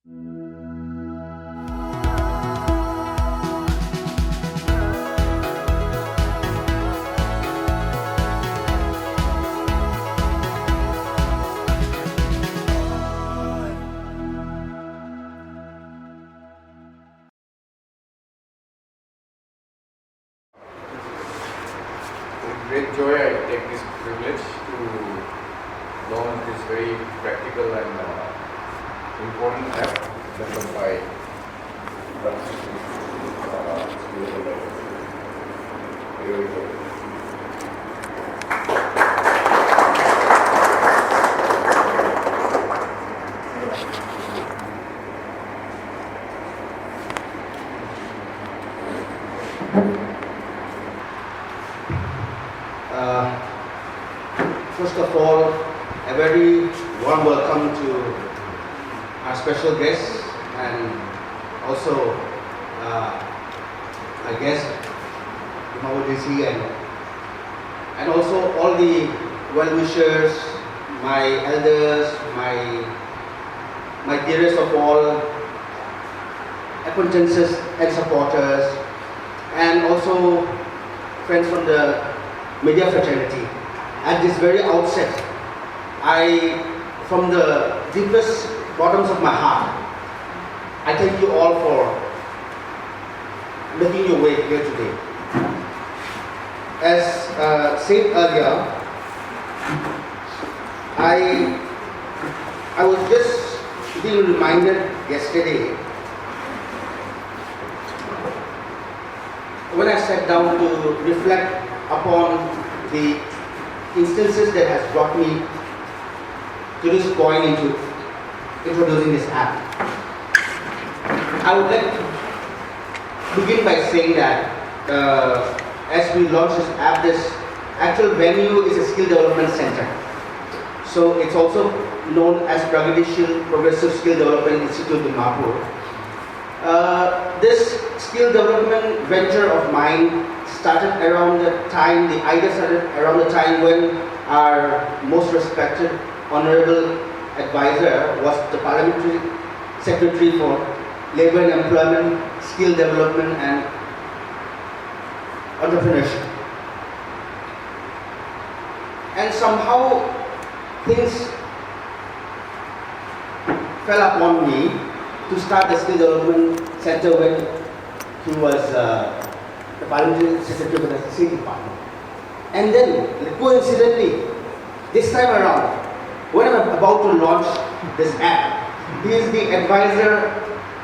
Great joy I take this privilege to launch this very practical and important app developed by Pragtisheel. Here we go. First of all, a very warm welcome to our special guests and also our guest, Mmhonlümo and also all the well-wishers, my elders, my dearest of all acquaintances and supporters, and also friends from the media fraternity. At this very outset, from the deepest bottoms of my heart, I thank you all for making your way here today. As said earlier, I was just being reminded yesterday when I sat down to reflect upon the instances that has brought me to this point into introducing this app. I would like to begin by saying that as we launch this app, this actual venue is a skill development center. So it's also known as Pragtisheel Progressive Skill Development Institute Dimapur. This skill development venture of mine started around the time, the idea started around the time when our most respected honorable advisor was the Parliamentary Secretary for Labour and Employment, Skill Development and Entrepreneurship. And somehow things fell upon me to start the Skill Development Center when he was the Parliamentary Secretary for the State Department. And then, coincidentally, this time around, when I'm about to launch this app, he is the advisor,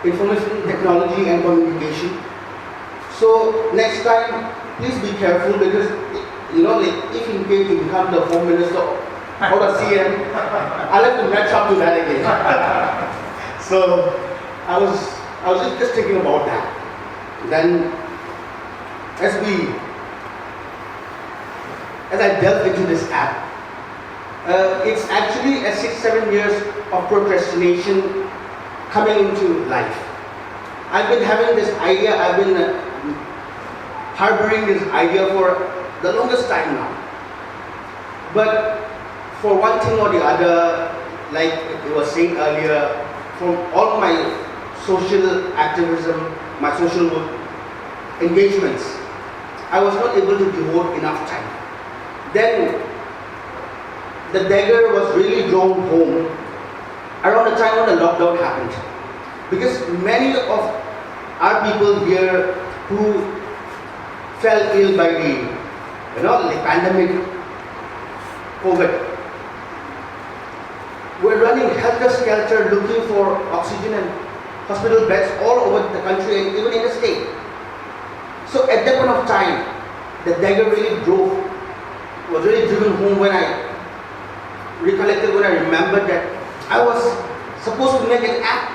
Information Technology and Communication. So next time, please be careful because, if in case you become the Home Minister or the CM, I'll have to match up to that again. So I was just thinking about that. Then, as I delve into this app, it's actually a 6-7 years of procrastination coming into life. I've been having this idea, I've been harboring this idea for the longest time now. But for one thing or the other, like it was said earlier, from all my social activism, my social work engagements, I was not able to devote enough time. Then the dagger was really drawn home around the time when the lockdown happened. Because many of our people here who fell ill by the pandemic, COVID, were running helter-skelter looking for oxygen and hospital beds all over the country and even in the state. So at that point of time, the dagger was really driven home when I remembered that I was supposed to make an app,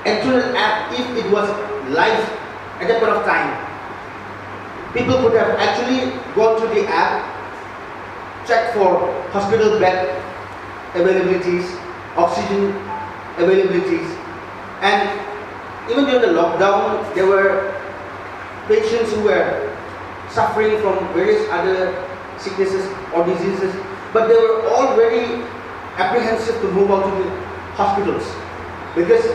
actual app, if it was live at that point of time. People could have actually gone to the app, checked for hospital bed availabilities, oxygen availabilities, and even during the lockdown, there were patients who were suffering from various other sicknesses or diseases, but they were all very apprehensive to move out to the hospitals. because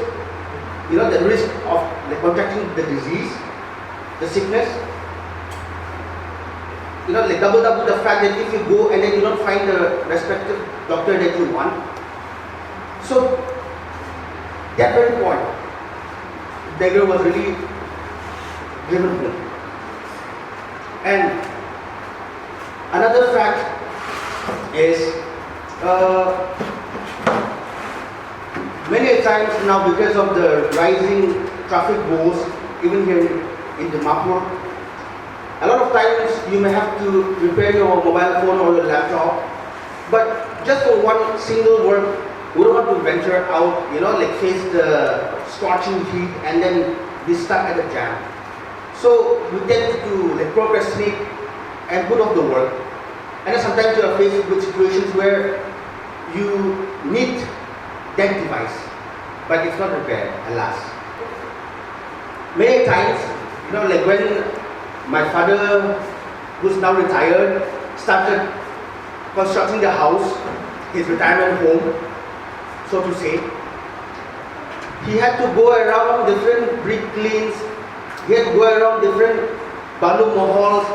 the risk of contracting the disease, the sickness, double the fact that if you go and then you don't find the respective doctor that you want. So that very point, Dagger was really given home. And another fact is many times now, because of the rising traffic woes, even here in Dimapur, a lot of times you may have to repair your mobile phone or your laptop, but just for one single work, we don't want to venture out, face the scorching heat and then be stuck at the jam. So we tend to procrastinate and put off the work. And then sometimes you are faced with situations where you need that device, but it's not repaired, alas. Many times, when my father, who's now retired, started constructing the house, his retirement home, so to say, he had to go around different brick lanes, he had to go around different balu mahalls,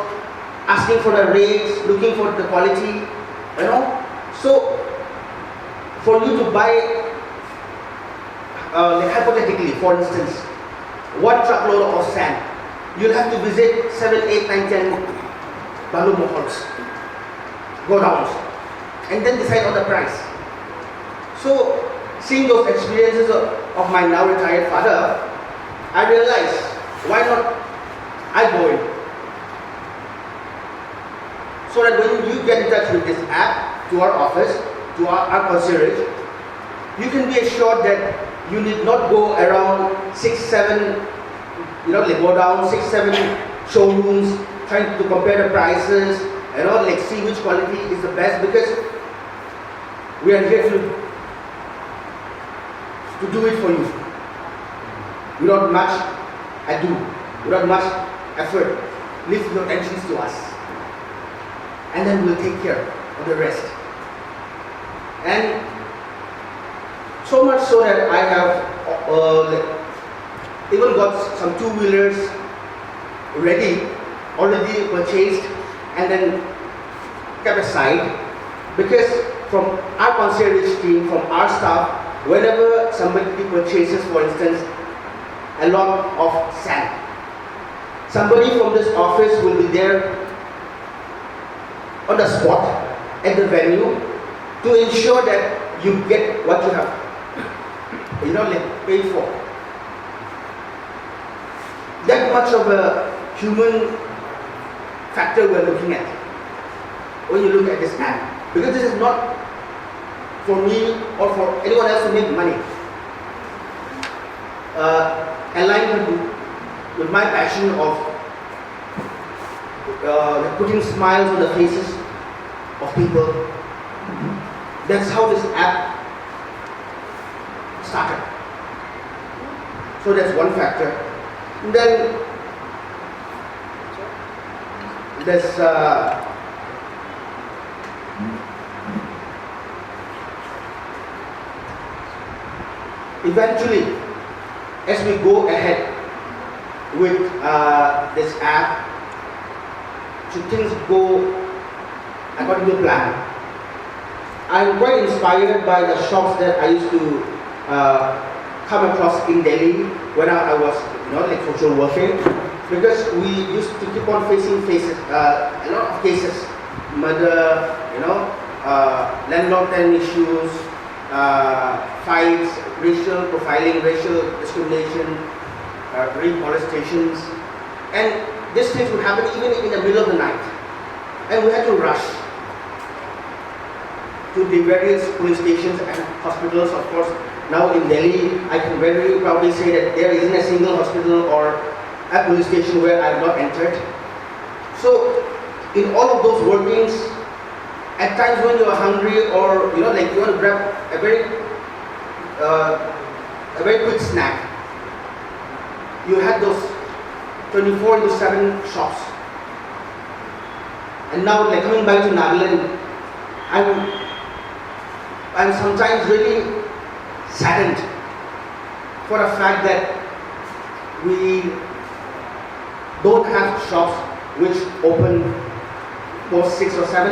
asking for the rates, looking for the quality, So, for you to buy, hypothetically, for instance, 1 truckload of sand, you'll have to visit 7, 8, 9, 10 balu mahalls, go down, and then decide on the price. So, seeing those experiences of my now retired father, I realized, why not I go in? So that when you get in touch with this app, to our office, to our concierge, you can be assured that you need not go around 6, 7, go down 6, 7 showrooms, trying to compare the prices, see which quality is the best, because we are here to do it for you. Without much ado, without much effort, leave your attentions to us. And then we'll take care of the rest. And so much so that I have even got some 2-wheelers ready, already purchased, and then kept aside, because from our concierge team, from our staff, whenever somebody purchases, for instance, a lot of sand, somebody from this office will be there on the spot at the venue to ensure that you get what you have paid for. That much of a human factor we're looking at when you look at this ad, because this is not for me or for anyone else to make money. Aligned with my passion of putting smiles on the faces of people. That's how this app started. So that's one factor. And then there's eventually, as we go ahead with this app, should things go according to plan, I'm quite inspired by the shops that I used to come across in Delhi when I was social working, because we used to keep on facing a lot of cases, murder, landlord-tenant issues, fights, racial profiling, racial discrimination, rape molestations, and these things would happen even in the middle of the night, and we had to rush to the various police stations and hospitals. Of course, now in Delhi, I can very proudly say that there isn't a single hospital or a police station where I have not entered. So, in all of those workings, at times when you are hungry or you want to grab a very quick snack, you had those 24/7 shops. And now, coming back to Nagaland, I'm sometimes really saddened for a fact that we don't have shops which open post 6 or 7.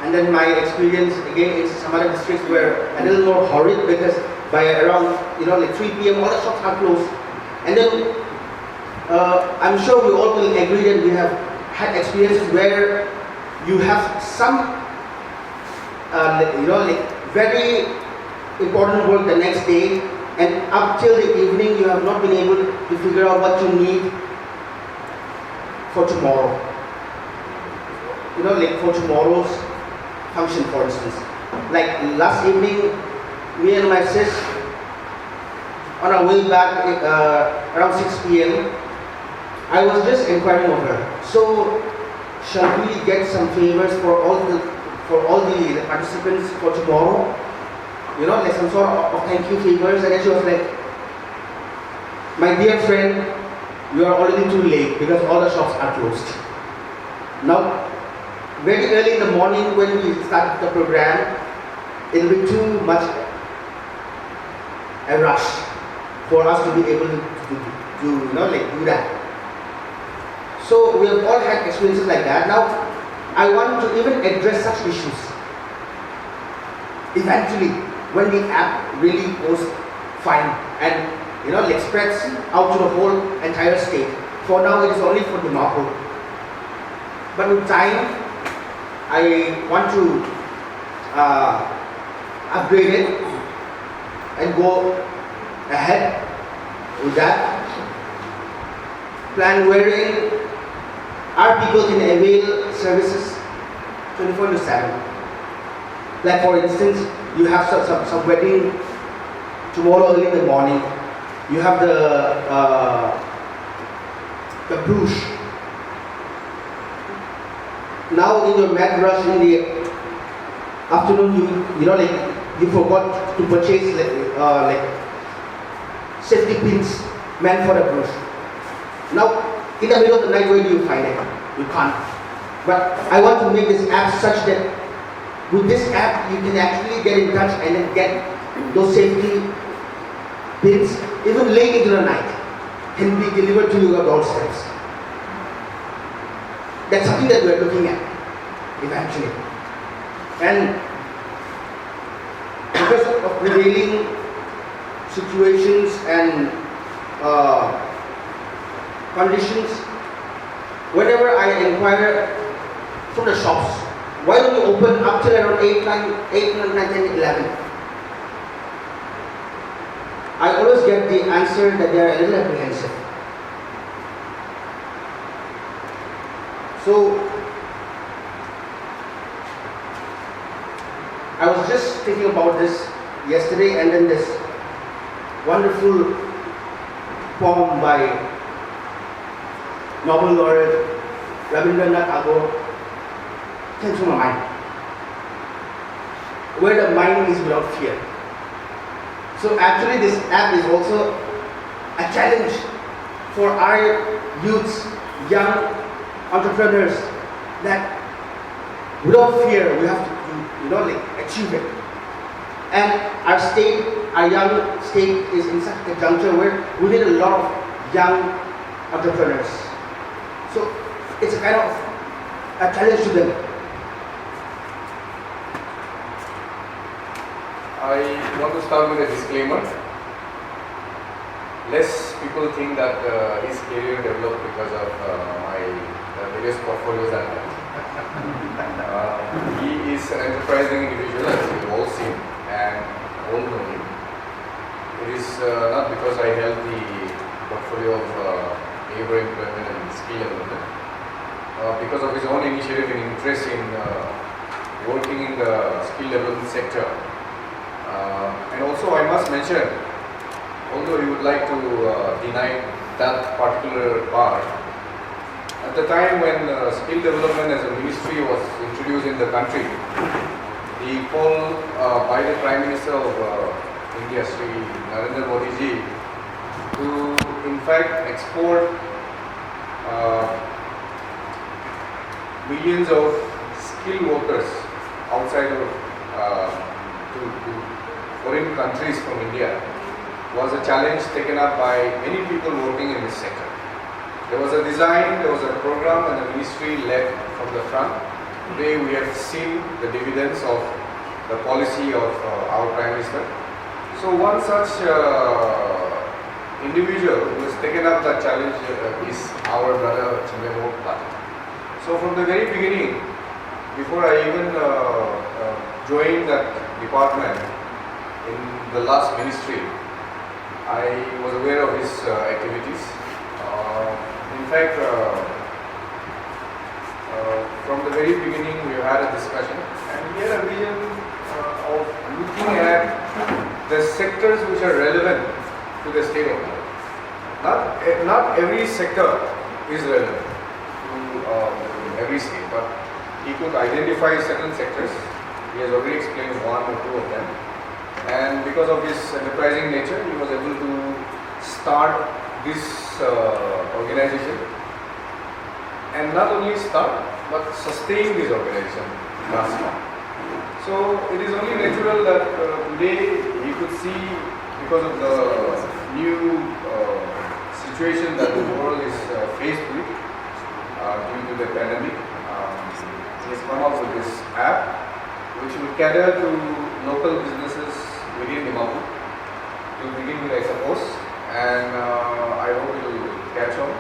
And then my experience again in some other districts were a little more horrid because by around like 3 p.m. all the shops are closed. And then I'm sure we all will agree that we have had experiences where you have some like very important work the next day, and up till the evening you have not been able to figure out what you need for tomorrow. Like for tomorrow's function, for instance. Like last evening, me and my sis, on our way back around 6 p.m., I was just inquiring of her. So, shall we get some favors for all the participants for tomorrow? Like some sort of thank you favors. And then she was like, my dear friend, you are already too late because all the shops are closed. Now, very early in the morning when we start the program, it will be too much a rush for us to be able to do that. So we have all had experiences like that. Now, I want to even address such issues eventually when the app really goes fine and spreads out to the whole entire state. For now, it is only for Dimapur. But with time, I want to upgrade it and go ahead with that plan wherein our people can avail services 24/7. Like for instance, you have some wedding tomorrow early in the morning. You have the brush. Now in your mad rush in the afternoon, you forgot to purchase like safety pins meant for the brush. Now in the middle of the night, where do you find it? You can't. But I want to make this app such that with this app you can actually get in touch and then get those safety pins even late into the night can be delivered to your doorsteps. That's something that we're looking at eventually. And because of prevailing situations and conditions, whenever I inquire from the shops, why don't you open up till around 8, 9, 10, 11? I always get the answer that they are a little apprehensive. So, I was just thinking about this yesterday, and then this wonderful poem by Nobel laureate Rabindranath Tagore came to my mind, where the mind is without fear. So actually this app is also a challenge for our youths, young entrepreneurs, that without fear we have to achieve it. And our state, our young state is in such a juncture where we need a lot of young entrepreneurs. So it's a kind of a challenge to them. I want to start with a disclaimer. Less people think that his career developed because of my various portfolios and he is an enterprising individual, as we've all seen and all know him. It is not because I held the portfolio of labor employment and skill development. Because of his own initiative and interest in working in the skill development sector. And also I must mention, although he would like to deny that particular part, at the time when skill development as a ministry was introduced in the country, the call by the Prime Minister of India, Sri Narendra Modi ji, to in fact export millions of skilled workers outside of to foreign countries from India, was a challenge taken up by many people working in this sector. There was a design, there was a program, and the ministry led from the front. Today we have seen the dividends of the policy of our Prime Minister. So one such individual who has taken up that challenge is our brother Chumbemo M Patton. So from the very beginning, before I even joined that department in the last ministry, I was aware of his activities. In fact, from the very beginning we had a discussion, and we had a vision of looking at the sectors which are relevant to the state of Nagaland. Not every sector is relevant to every state, but he could identify certain sectors. He has already explained one or two of them, and because of his enterprising nature, he was able to start this organization, and not only start but sustain this organization last year. So it is only natural that today he could see, because of the new situation that the world is faced with due to the pandemic, he has come up with this app which will cater to local businesses within Dimapur to begin with, I suppose, and I hope it will catch on.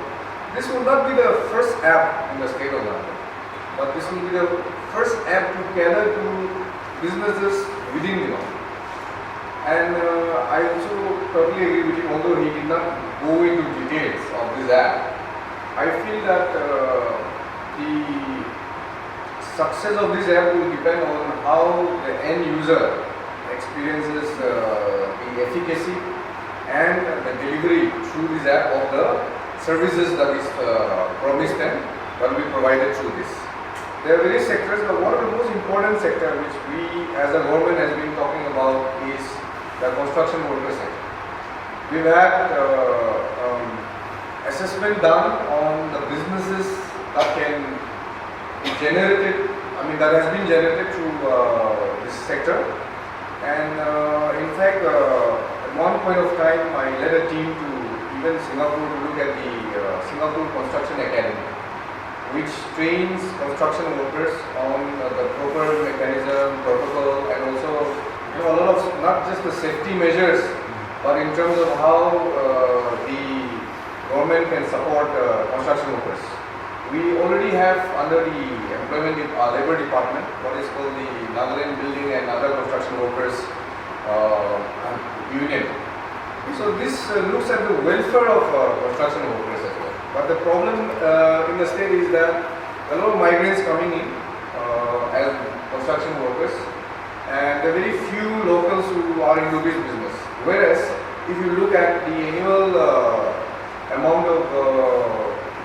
This will not be the first app in the state of Nagaland, but this will be the first app to cater to businesses within Dimapur. And I also totally agree with him, although he did not go into details of this app. I feel that the success of this app will depend on how the end user experiences the efficacy and the delivery through this app of the services that is promised and that will be provided through this. There are various sectors, but one of the most important sector which we as a government has been talking about is the construction worker sector. We've had assessment done on the businesses that can be generated, that has been generated through this sector. And in fact, at one point of time, I led a team to even Singapore to look at the Singapore Construction Academy, which trains construction workers on the proper mechanism, protocol, and also a lot of not just the safety measures, but in terms of how the government can support construction workers. We already have under the employment labor department what is called the Nagaland Building and Other Construction Workers Union. So this looks at the welfare of construction workers as well. But the problem in the state is that a lot of migrants coming in as construction workers, and there are very few locals who are into this business. Whereas if you look at the annual amount of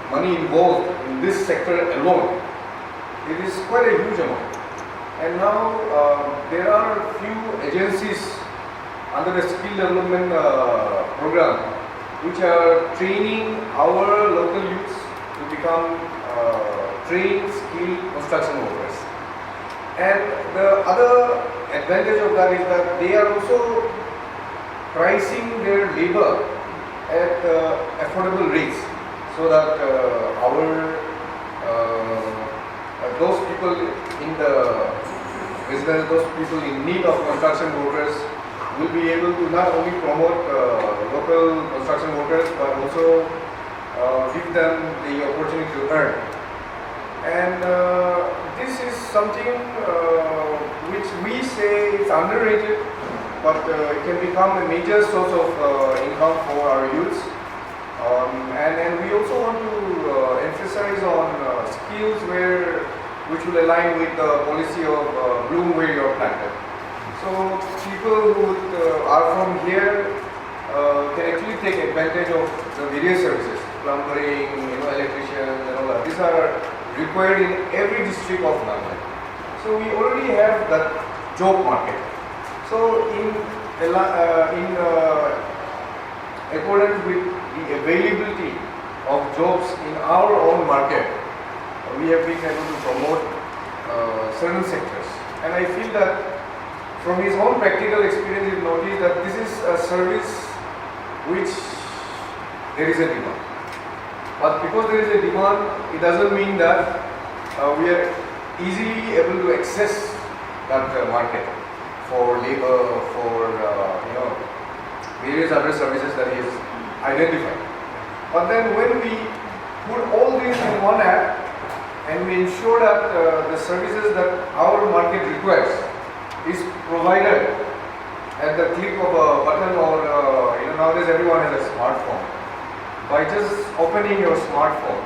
money involved in this sector alone, it is quite a huge amount. And now there are few agencies under the skill development program which are training our local youths to become trained, skilled construction workers. And the other advantage of that is that they are also pricing their labor at affordable rates, so that those people in the business, those people in need of construction workers will be able to not only promote local construction workers but also give them the opportunity to earn. And this is something which we say is underrated, but it can become a major source of income for our youths. And we also want to emphasize on skills which will align with the policy of bloom where you're planted. So people who are from here can actually take advantage of the various services, plumbing, electricians, and all that. These are required in every district of Nagaland. So we already have that job market. So in accordance with the availability of jobs in our own market, we have been able to promote certain sectors. And I feel that from his own practical experience, he noticed that this is a service which there is a demand. But because there is a demand, it doesn't mean that we are easily able to access that market for labor, for various other services that is identified. But then when we put all these in one app and we ensure that the services that our market requires is provided at the click of a button, or nowadays everyone has a smartphone. By just opening your smartphone,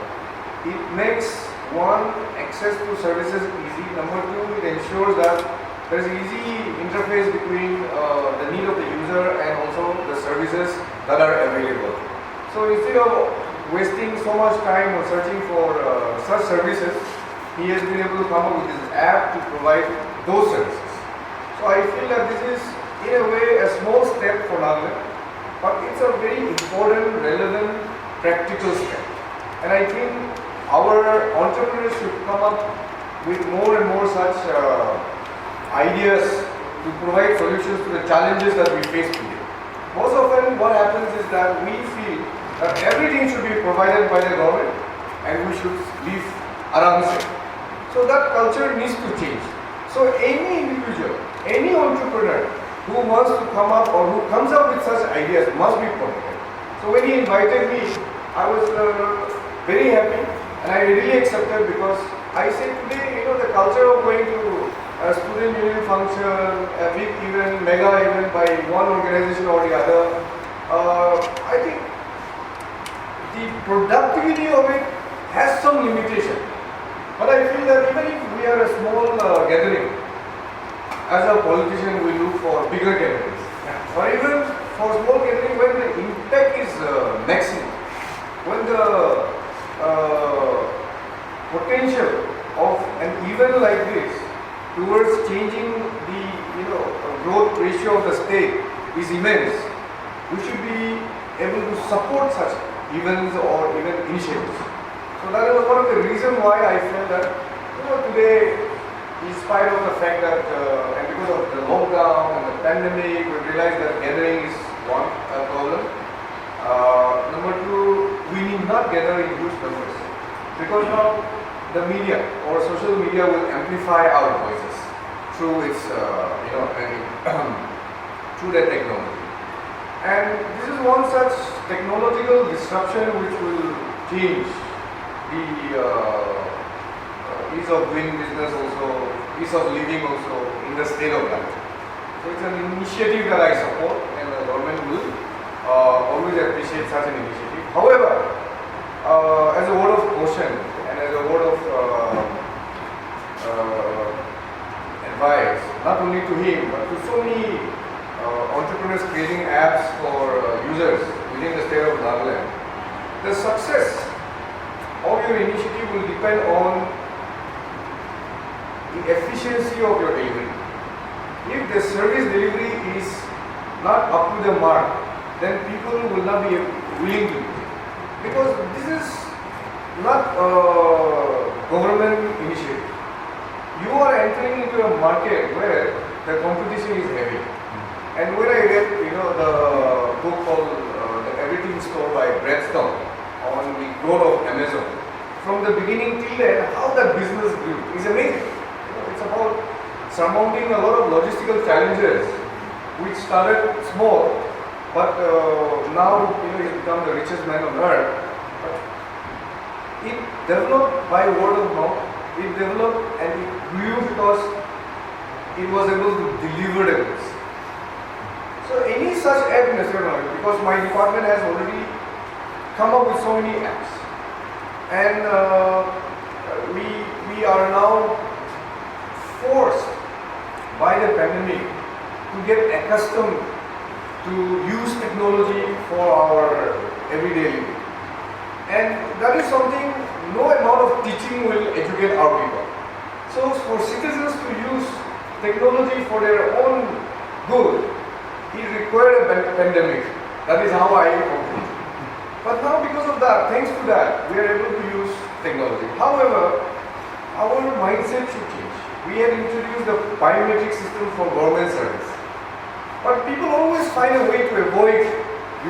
it makes one, access to services easy. Number two, it ensures that there is easy interface between the need of the user and also the services that are available. So instead of wasting so much time on searching for such services, he has been able to come up with this app to provide those services. So I feel that this is in a way a small step for Nagaland, but it's a very important, relevant, practical step. And I think our entrepreneurs should come up with more and more such ideas to provide solutions to the challenges that we face today. Most often what happens is that we feel that everything should be provided by the government and we should live around it. So that culture needs to change. So any individual, any entrepreneur who wants to come up or who comes up with such ideas must be protected. So when he invited me, I was very happy and I really accepted, because I said today, the culture of going to a student union function, a big event, mega event by one organization or the other, I think the productivity of it has some limitation. But I feel that even if we are a small gathering, as a politician we look for bigger gatherings. Or even for small gathering when the impact is maximum, when the potential of an event like this towards changing the growth ratio of the state is immense, we should be able to support such events or even initiatives. So that was one of the reasons why I felt that today, in spite of the fact that and because of the lockdown and the pandemic, we realized that gathering is one problem. Number two, we need not gather in huge numbers, because now the media or social media will amplify our voices through its through the technology. And this is one such technological disruption which will change the ease of doing business also, ease of living also in the state of life. So it's an initiative that I support, and the government will always appreciate such an initiative. However, as a word of caution and as a word of advice, not only to him but to so many entrepreneurs creating apps for users within the state of Nagaland, the success of your initiative will depend on the efficiency of your delivery. If the service delivery is not up to the mark, then people will not be willing to do it. Because this is not a government initiative. You are entering into a market where the competition is heavy. And when I read, the book called The Everything Store by Bradstone on the growth of Amazon, from the beginning till the end, how that business grew is amazing. It's about surmounting a lot of logistical challenges, which started small, but now he's become the richest man on earth. But it developed by word of mouth. It developed and it grew because it was able to deliver the goods. So any such app in because my department has already come up with so many apps, and we are now forced by the pandemic to get accustomed to use technology for our everyday living. And that is something no amount of teaching will educate our people. So for citizens to use technology for their own good, it required a pandemic. That is how I conclude. But now because of that, thanks to that, we are able to use technology. However, our mindset should change. We had introduced the biometric system for government service. But people always find a way to avoid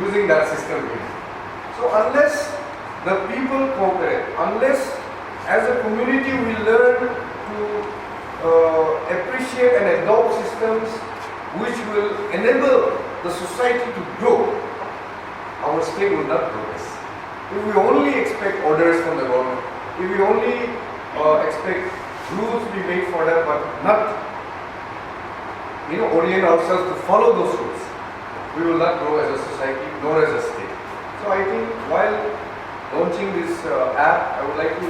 using that system here. So unless the people cooperate, unless as a community we learn to appreciate and adopt systems which will enable the society to grow, our state will not progress. If we only expect orders from the government, if we only expect rules to be made for that, but not orient ourselves to follow those rules, we will not grow as a society nor as a state. So I think while launching this app, I would like to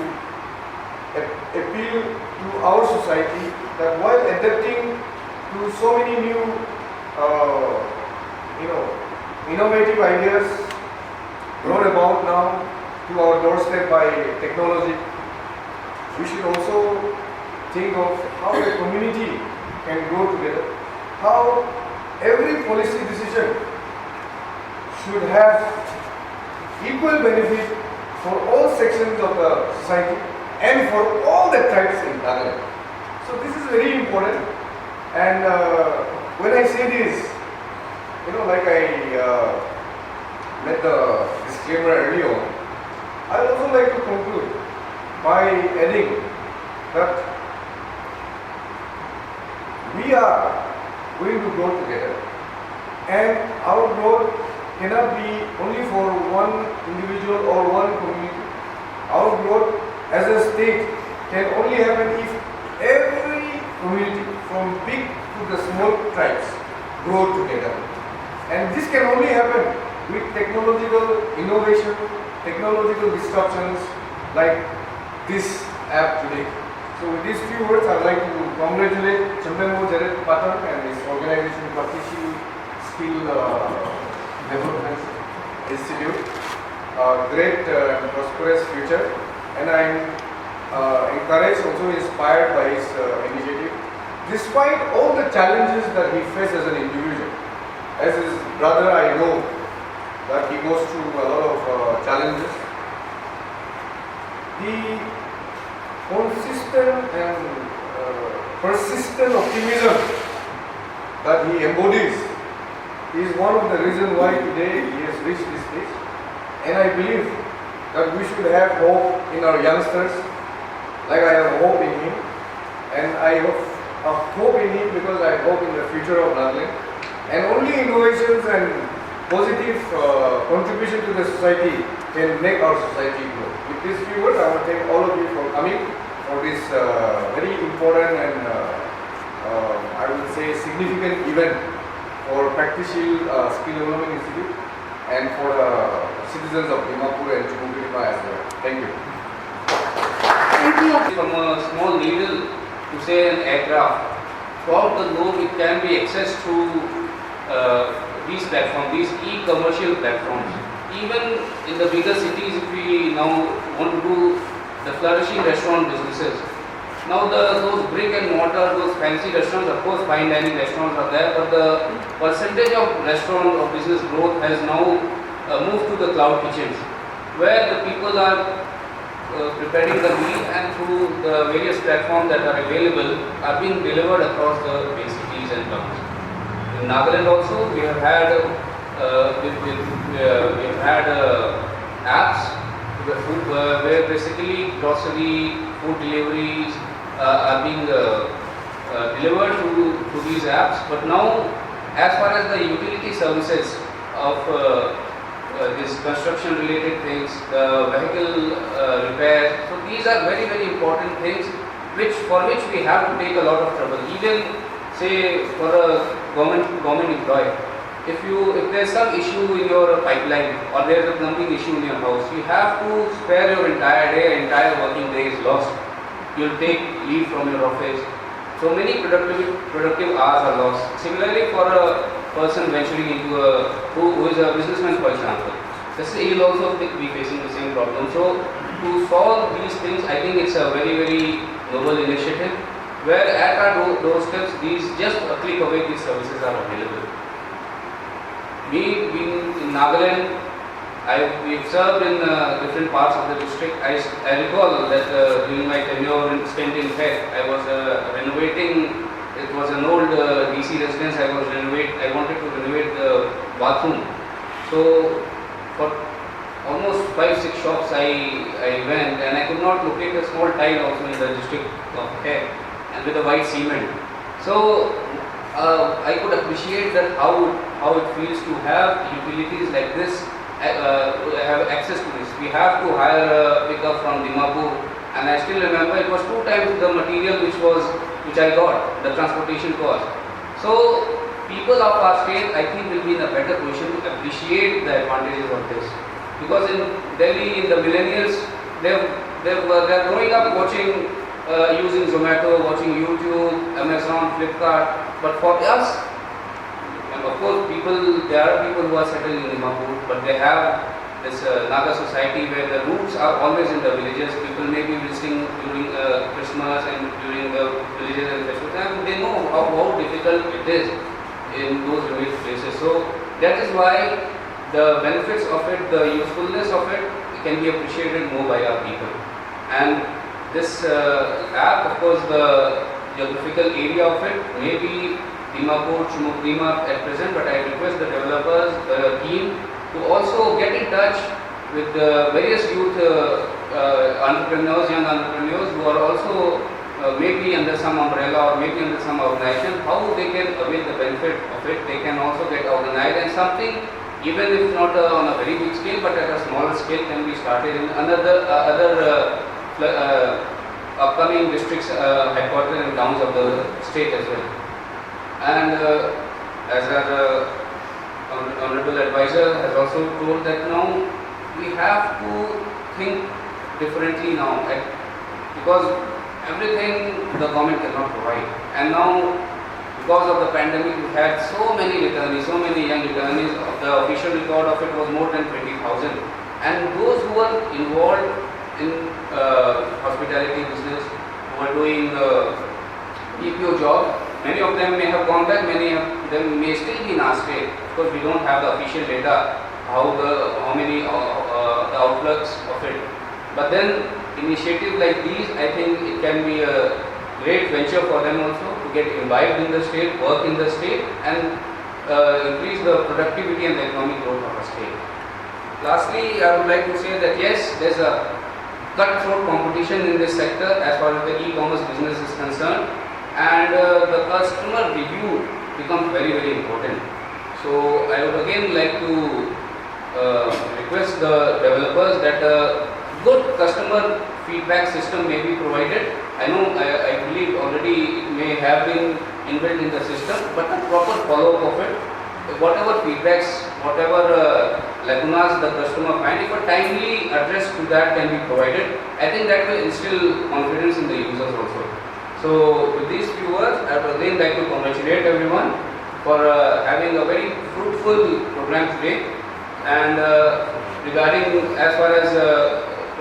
appeal to our society that while adapting to so many new innovative ideas brought about now to our doorstep by technology, we should also think of how a community can grow together, how every policy decision should have equal benefit for all sections of the society and for all the tribes in Nagaland. So this is very important, and when I say this, like I met the disclaimer early on, I would also like to conclude by adding that we are going to grow together, and our growth cannot be only for one individual or one community. Our growth as a state can only happen if every community, from big to the small tribes, grow together. And this can only happen with technological innovation, technological disruptions like this app today. So with these few words, I would like to congratulate Chumbemo M Patton and his organization Pragtisheel Skill Development Institute. Great and prosperous future, and I am encouraged, also inspired by his initiative. Despite all the challenges that he faced as an individual, as his brother, I know that he goes through a lot of challenges. The consistent and persistent optimism that he embodies is one of the reasons why today he has reached this stage. And I believe that we should have hope in our youngsters, like I have hope in him. And I have hope in him because I hope in the future of Nagaland. And only innovations and positive contribution to the society can make our society grow. With these few words, I want to thank all of you for coming for this very important and I would say significant event for Pragtisheel Skill Development Institute and for the citizens of Dimapur and Chumbemo as well. Thank you. Thank you. From a small needle to say an aircraft, throughout the globe it can be accessed through these platforms, these e-commercial platforms. Even in the bigger cities, if we now want to do the flourishing restaurant businesses, now those brick and mortar, those fancy restaurants, of course fine dining restaurants are there, but the percentage of restaurant or business growth has now moved to the cloud kitchens, where the people are preparing the meal and through the various platforms that are available are being delivered across the big cities and towns. In Nagaland also we have had apps where basically grocery, food deliveries are being delivered to these apps. But now, as far as the utility services of this construction related things, the vehicle repair, so these are very, very important things for which we have to take a lot of trouble. Even say for a government employee, if there's some issue in your pipeline or there's a plumbing issue in your house, you have to spare your entire day, entire working day is lost. You'll take leave from your office. So many productive hours are lost. Similarly, for a person venturing into who is a businessman, for example, he will also be facing the same problem. So to solve these things, I think it's a very, very noble initiative, where at our doorsteps, just a click away, these services are available. Me being in Nagaland, we've served in different parts of the district. I recall that during my tenure in stint in tech, I was renovating. It was an old DC residence. I wanted to renovate the bathroom. So for almost 5-6 shops I went, and I could not locate a small tile also in the district of Hair and with a white cement. So I could appreciate that how it feels to have utilities like this, have access to this. We have to hire a pickup from Dimapur, and I still remember it was 2 times the material which I got, the transportation cost. So people of our state, I think, will be in a better position to appreciate the advantages of this. Because in Delhi, in the millennials, they're growing up watching, using Zomato, watching YouTube, Amazon, Flipkart. But for us, and of course, there are people who are settled in Dimapur, but they have this Naga society where the roots are always in the villages. People may be visiting during Christmas and during the villages and festivals, and they know how difficult it is in those remote places. So that is why the benefits of it, the usefulness of it, can be appreciated more by our people. And this app, of course, the geographical area of it may be Dimapur, Chumbemo at present, but I request the developers, the team, to also get in touch with the various youth entrepreneurs, young entrepreneurs who are also maybe under some umbrella or maybe under some organization, how they can avail the benefit of it. They can also get organized, and something, even if not on a very big scale, but at a smaller scale, can be started in other upcoming districts, headquarters and towns of the state as well. And as our honorable advisor has also told that now we have to think differently now, because everything the government cannot provide. And now, because of the pandemic, we had so many returnees, so many young returnees. The official record of it was more than 20,000. And those who were involved in hospitality business, who are doing PPO job, many of them may have gone back, many of them may still be in our state, because we don't have the official data, how many the outflux of it. But then initiatives like these, I think it can be a great venture for them also to get imbibed in the state, work in the state, and increase the productivity and the economic growth of our state. Lastly, I would like to say that yes, there's a cutthroat competition in this sector as far as the e-commerce business is concerned, and the customer review becomes very, very important. So I would again like to request the developers that a good customer feedback system may be provided. I know, I believe already it may have been inbuilt in the system, but a proper follow-up of it. Whatever feedbacks, whatever lacunas the customer find, if a timely address to that can be provided, I think that will instill confidence in the users also. So with these few words, I would again like to congratulate everyone for having a very fruitful program today. And regarding as far as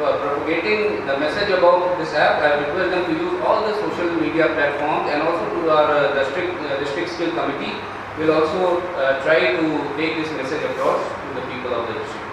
propagating the message about this app, I request them to use all the social media platforms, and also to our district skill committee will also try to take this message across to the people of the district.